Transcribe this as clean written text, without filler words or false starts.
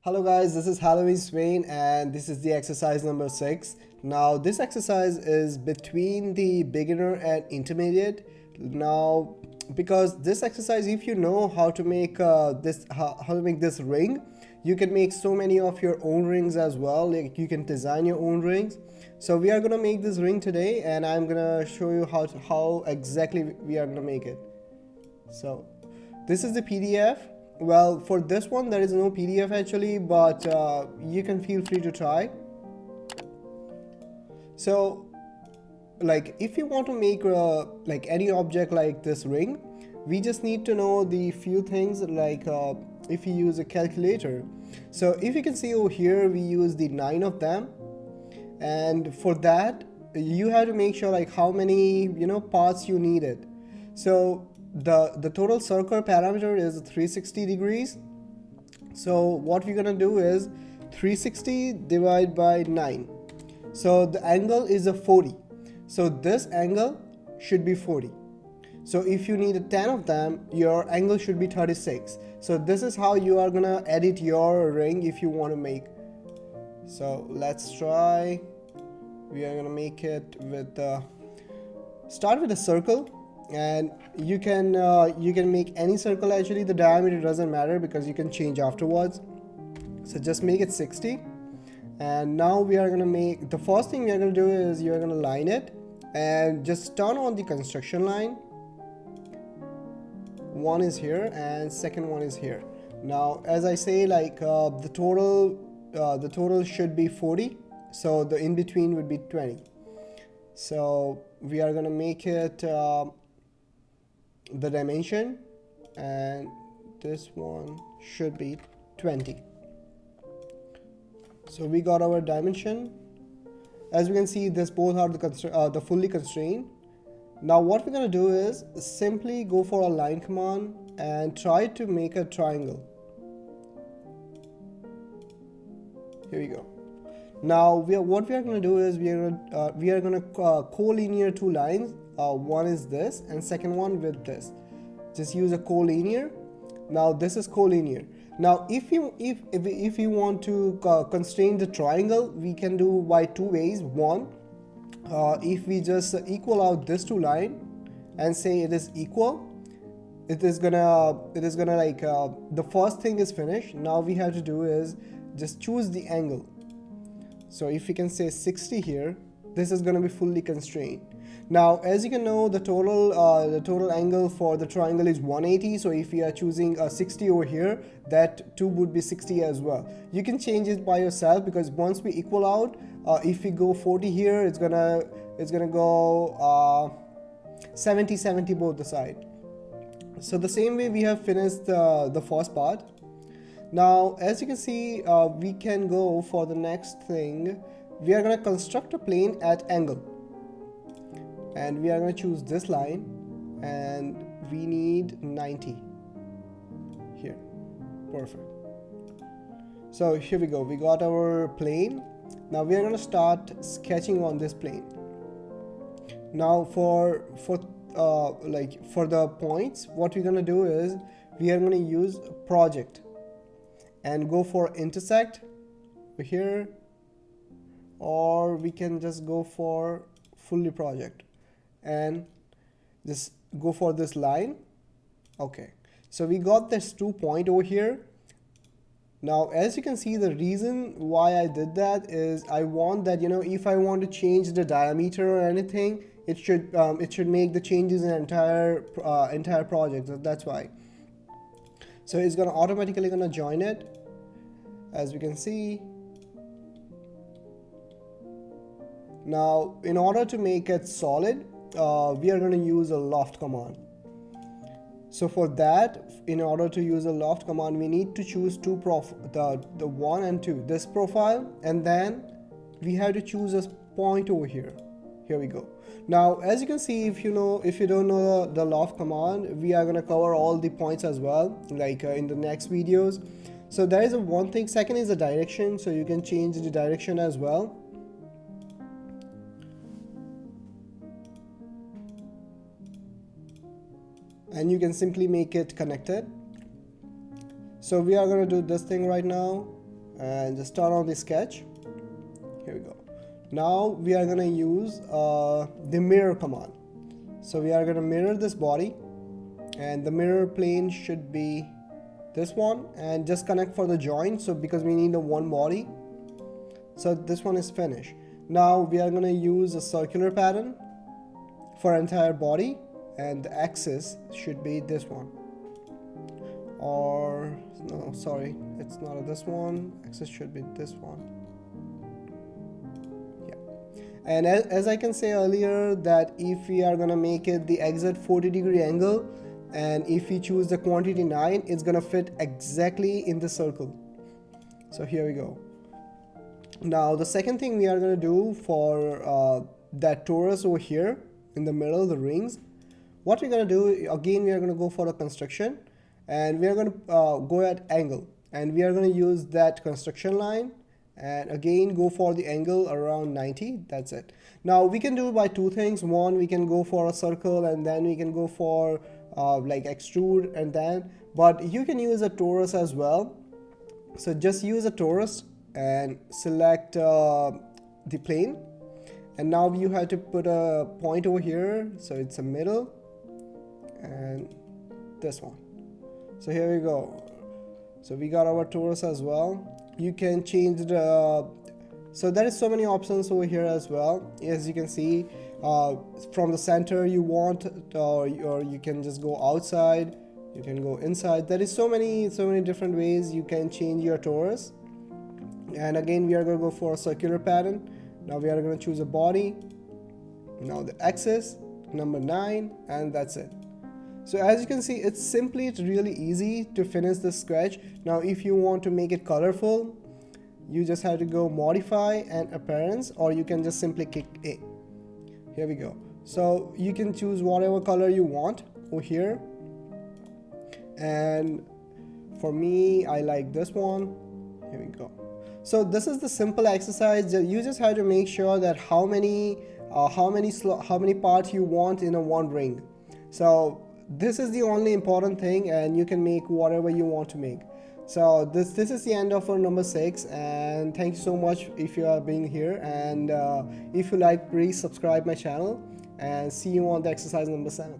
Hello guys, this is HalloweenSwain and this is the exercise number 6. Now this exercise is between the beginner and intermediate. Now because this exercise, if you know how to make how to make this ring, you can make so many of your own rings as well. Like you can design your own rings. So we are gonna make this ring today and I'm gonna show you how exactly we are gonna make it. So this is the PDF. Well, for this one there is no PDF actually, but you can feel free to try. So like if you want to make like any object like this ring, we just need to know the few things like if you use a calculator. So if you can see over here, we use the 9 of them, and for that you have to make sure like how many parts you needed. So the total circle parameter is 360 degrees. So what we're gonna do is 360 divided by 9. So the angle is a 40. So this angle should be 40. So if you need 10 of them, your angle should be 36. So this is how you are gonna edit your ring if you want to make. So let's try. We are gonna make it with start with a circle, and you can make any circle actually. The diameter doesn't matter because you can change afterwards. So just make it 60. And now we are gonna make, the first thing we are gonna do is you are gonna line it and just turn on the construction line. One is here and second one is here. Now as I say, like the total should be 40, so the in between would be 20. So we are gonna make it the dimension, and this one should be 20. So we got our dimension. As we can see, this both are the fully constrained. Now what we're gonna do is simply go for a line command and try to make a triangle. Here we go. Now what we are going to do is we are going to collinear two lines. One is this and second one with this. Just use a collinear. Now this is collinear. Now if you want to constrain the triangle, we can do by two ways. One, if we just equal out this two line and say it is equal, it is gonna like the first thing is finished. Now we have to do is just choose the angle. So if we can say 60 here, this is going to be fully constrained. Now as you can know, the total angle for the triangle is 180. So if we are choosing a 60 over here, that too would be 60 as well. You can change it by yourself, because once we equal out, if we go 40 here, it's gonna go 70 both the side. So the same way we have finished the first part. Now as you can see, we can go for the next thing. We are going to construct a plane at angle, and we are going to choose this line, and we need 90 here. Perfect. So here we go, we got our plane. Now we are going to start sketching on this plane. Now for the points, what we're going to do is we are going to use project and go for intersect here, or we can just go for fully project and just go for this line. Okay, so we got this 2 point over here. Now as you can see, the reason why I did that is I want that, if I want to change the diameter or anything, it should make the changes in entire project. So that's why. So it's gonna automatically join it, as we can see. Now in order to make it solid, we are going to use a loft command. So for that, in order to use a loft command, we need to choose the 1 and 2, this profile, and then we have to choose a point over here. Here we go. Now as you can see, if you don't know the loft command, we are going to cover all the points as well, like in the next videos. So that is one thing. Second is the direction, so you can change the direction as well. And you can simply make it connected. So we are going to do this thing right now. and just turn on the sketch. Here we go. Now we are going to use the mirror command. So we are going to mirror this body, and the mirror plane should be this one, and just connect for the joint. So because we need a one body, so this one is finished. Now we are going to use a circular pattern for entire body, and the axis should be this one, or no, sorry, it's not this one. Axis should be this one. And as I can say earlier, that if we are gonna make it the exact 40-degree angle, and if we choose the quantity 9, it's gonna fit exactly in the circle. So here we go. Now the second thing we are gonna do for that torus over here in the middle, the rings, what we're gonna do, again, we are gonna go for a construction, and we are gonna go at angle, and we are gonna use that construction line, and again go for the angle around 90. That's it. Now we can do it by two things. One, we can go for a circle, and then we can go for like extrude, and then, but you can use a torus as well. So just use a torus and select the plane, and now you have to put a point over here, so it's a middle, and this one. So here we go. So we got our torus as well. You can change the, so there is so many options over here as well. As you can see, from the center you want, or you can just go outside, you can go inside. There is so many different ways you can change your torus. And again, we are going to go for a circular pattern. Now we are going to choose a body, now the axis, number 9, and that's it. So as you can see, it's really easy to finish this sketch. Now if you want to make it colorful, you just have to go modify and appearance, or you can just simply click A. Here we go. So you can choose whatever color you want over here, and for me, I like this one. Here we go. So this is the simple exercise. You just have to make sure that how many parts you want in a one ring. So this is the only important thing, and you can make whatever you want to make. So this is the end of our number 6, and thank you so much if you are being here, and if you like, please subscribe my channel, and see you on the exercise number 7.